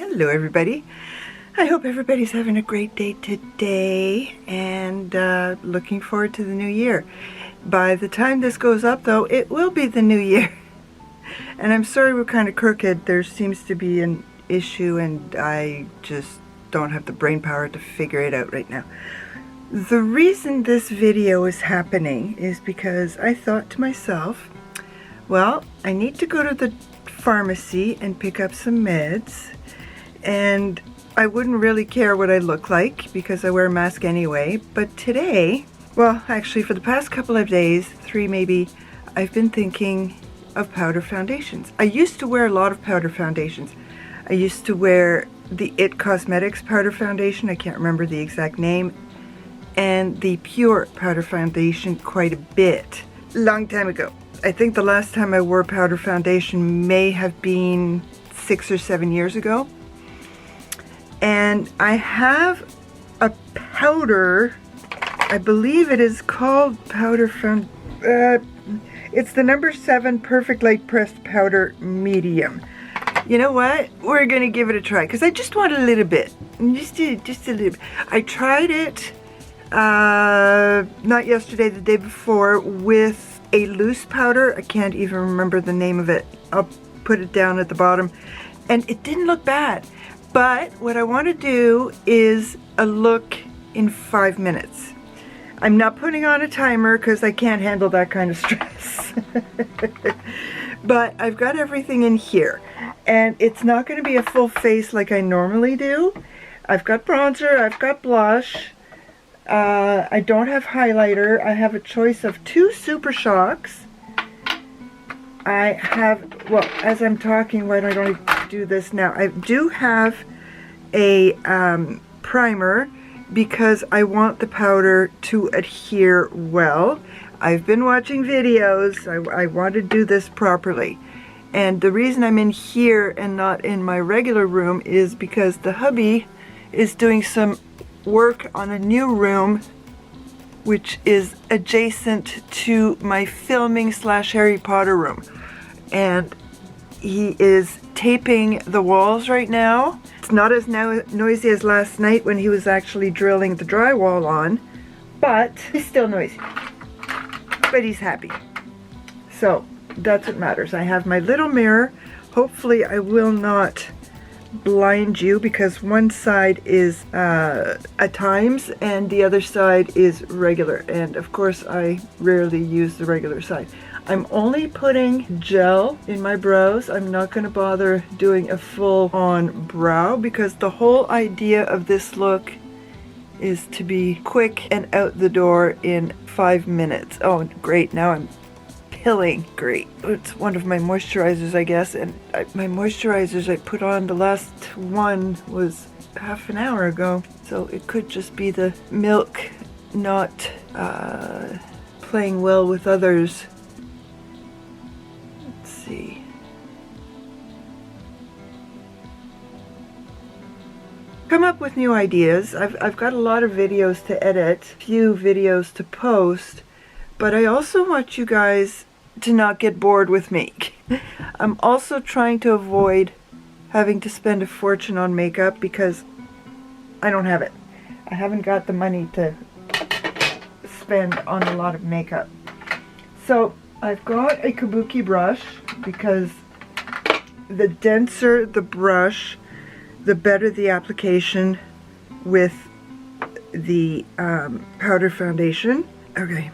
Hello everybody. I hope everybody's having a great day today and looking forward to the new year. By the time this goes up though, it will be the new year. And I'm sorry we're kind of crooked. There seems to be an issue and I just don't have the brain power to figure it out right now. The reason this video is happening is because I thought to myself, well, I need to go to the pharmacy and pick up some meds, and I wouldn't really care what I look like because I wear a mask anyway. But today, well, actually for the past couple of days, 3 maybe, I've been thinking of powder foundations. I used to wear a lot of powder foundations. I used to wear the IT Cosmetics powder foundation, I can't remember the exact name, and the Pure powder foundation quite a bit. Long time ago. I think the last time I wore powder foundation may have been 6 or 7 years ago. And I have a powder, I believe it is called powder it's the number 7 Perfect Light Pressed Powder Medium. You know what? We're gonna give it a try because I just want a little bit, just a little bit. I tried it not yesterday, the day before, with a loose powder. I can't even remember the name of it. I'll put it down at the bottom, and it didn't look bad. But what I want to do is a look in 5 minutes. I'm not putting on a timer because I can't handle that kind of stress. But I've got everything in here, and it's not going to be a full face like I normally do. I've got bronzer, I've got blush, I don't have highlighter. I have a choice of 2 Super Shocks. I have, well, as I'm talking, why don't I do this now? I do have a primer because I want the powder to adhere well. I've been watching videos. I want to do this properly. And the reason I'm in here and not in my regular room is because the hubby is doing some work on a new room which is adjacent to my filming / Harry Potter room, and he is taping the walls right now. It's not as noisy as last night when he was actually drilling the drywall on, but it's still noisy, but he's happy, so that's what matters. I have my little mirror. Hopefully I will not blind you because one side is at times and the other side is regular, and of course I rarely use the regular side. I'm only putting gel in my brows. I'm not going to bother doing a full-on brow because the whole idea of this look is to be quick and out the door in 5 minutes. Oh great, now I'm pilling. Great. It's one of my moisturizers, I guess, and my moisturizers I put on, the last one was half an hour ago, so it could just be the milk not playing well with others. Let's see. Come up with new ideas. I've got a lot of videos to edit, few videos to post, but I also want you guys to not get bored with me. I'm also trying to avoid having to spend a fortune on makeup because I don't have it. I haven't got the money to spend on a lot of makeup. So I've got a kabuki brush because the denser the brush, the better the application with the powder foundation. Okay,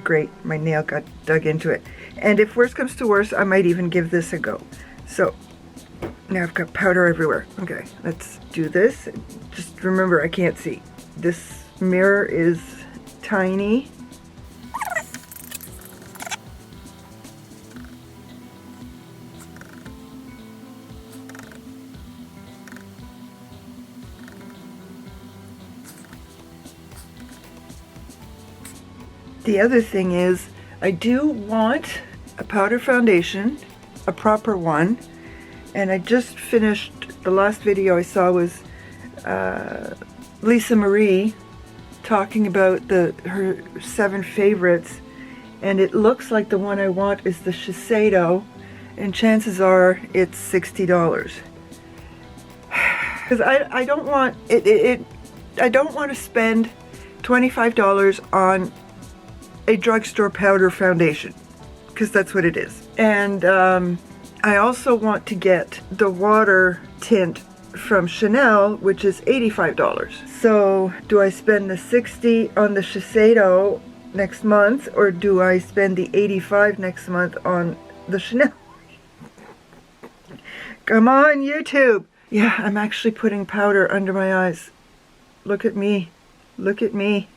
great, my nail got dug into it. And if worse comes to worse, I might even give this a go. So now I've got powder everywhere. Okay, let's do this. Just remember, I can't see. This mirror is tiny. The other thing is, I do want a powder foundation, a proper one, and I just finished, the last video I saw was Lisa Marie talking about her 7 favorites, and it looks like the one I want is the Shiseido, and chances are it's $60. because I don't want I don't want to spend $25 on a drugstore powder foundation, because that's what it is. And I also want to get the water tint from Chanel, which is $85. So do I spend the $60 on the Shiseido next month, or do I spend the $85 next month on the Chanel? Come on, YouTube. Yeah, I'm actually putting powder under my eyes. Look at me. Look at me.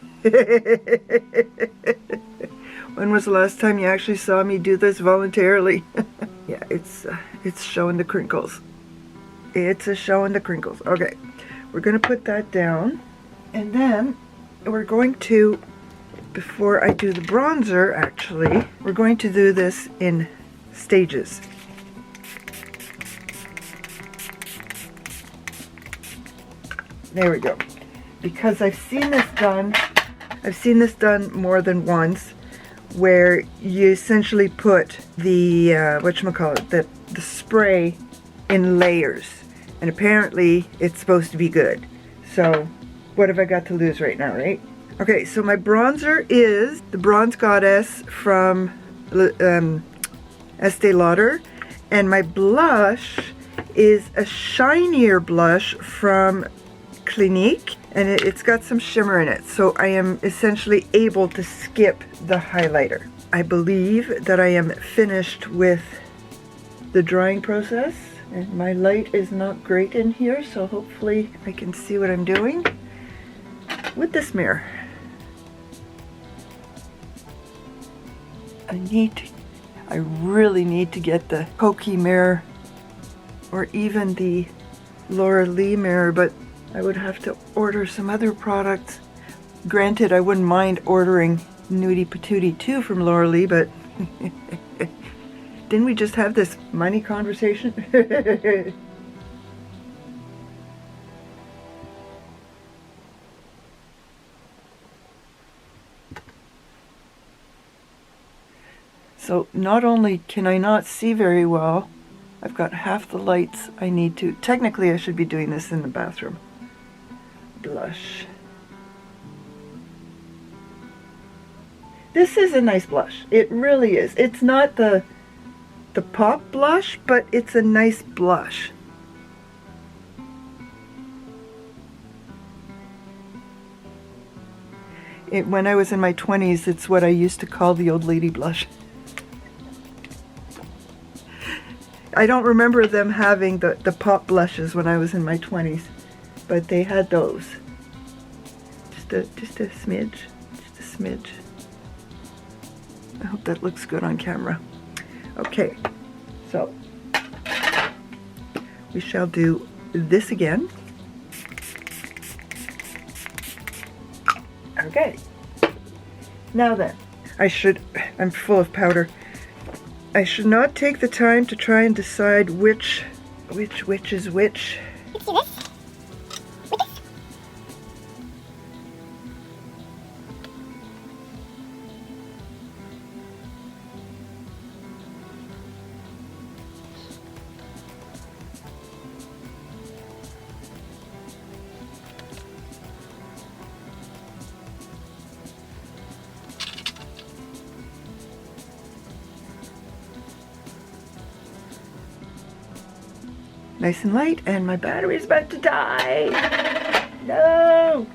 When was the last time you actually saw me do this voluntarily? Yeah, it's showing the crinkles. It's a showing the crinkles. Okay, we're gonna put that down, and then we're going to, before I do the bronzer, actually, we're going to do this in stages. There we go. Because I've seen this done more than once, where you essentially put the whatchamacallit, the spray in layers, and apparently it's supposed to be good. So what have I got to lose right now, right? Okay, so my bronzer is the Bronze Goddess from Estee Lauder, and my blush is a shinier blush from Clinique, and it's got some shimmer in it, so I am essentially able to skip the highlighter. I believe that I am finished with the drying process, and my light is not great in here, so hopefully I can see what I'm doing with this mirror. I really need to get the Pokey mirror, or even the Laura Lee mirror, but I would have to order some other products. Granted, I wouldn't mind ordering Nudie Patootie 2 from Laura Lee, but didn't we just have this money conversation? So not only can I not see very well, I've got half the lights I need to. Technically, I should be doing this in the bathroom. Blush. This is a nice blush. It really is. It's not the pop blush, but it's a nice blush. When I was in my 20s, it's what I used to call the old lady blush. I don't remember them having the pop blushes when I was in my 20s, but they had those. Just a smidge, just a smidge. I hope that looks good on camera. Okay, so we shall do this again. Okay, now then, I'm full of powder. I should not take the time to try and decide which is which. Let's do this. With this. Nice and light, and my battery's about to die. No.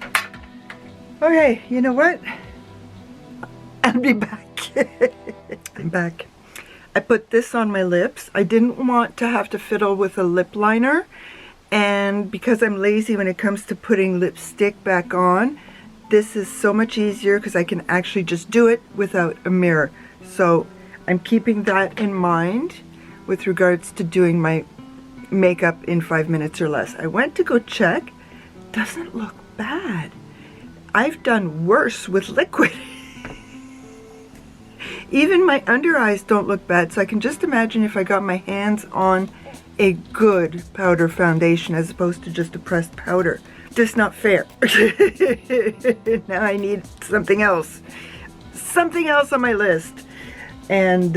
Okay, you know what? I'll be back. I'm back. I put this on my lips. I didn't want to have to fiddle with a lip liner, and because I'm lazy when it comes to putting lipstick back on, this is so much easier because I can actually just do it without a mirror. So I'm keeping that in mind with regards to doing my makeup in 5 minutes or less. I went to go check. Doesn't look bad. I've done worse with liquid. Even my under eyes don't look bad, so I can just imagine if I got my hands on a good powder foundation as opposed to just a pressed powder. Just not fair. Now I need something else. Something else on my list. And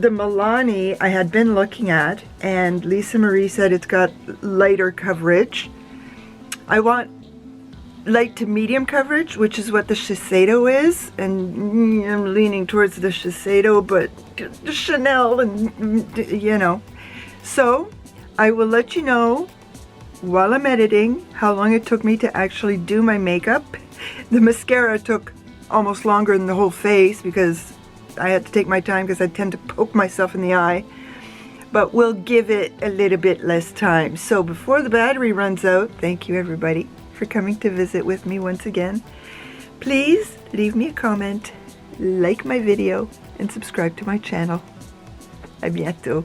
the Milani I had been looking at, and Lisa Marie said it's got lighter coverage. I want light to medium coverage, which is what the Shiseido is, and I'm leaning towards the Shiseido, but the Chanel, and you know. So I will let you know while I'm editing how long it took me to actually do my makeup. The mascara took almost longer than the whole face because I had to take my time because I tend to poke myself in the eye, but we'll give it a little bit less time. So before the battery runs out, thank you everybody for coming to visit with me once again. Please leave me a comment, like my video, and subscribe to my channel. À bientôt.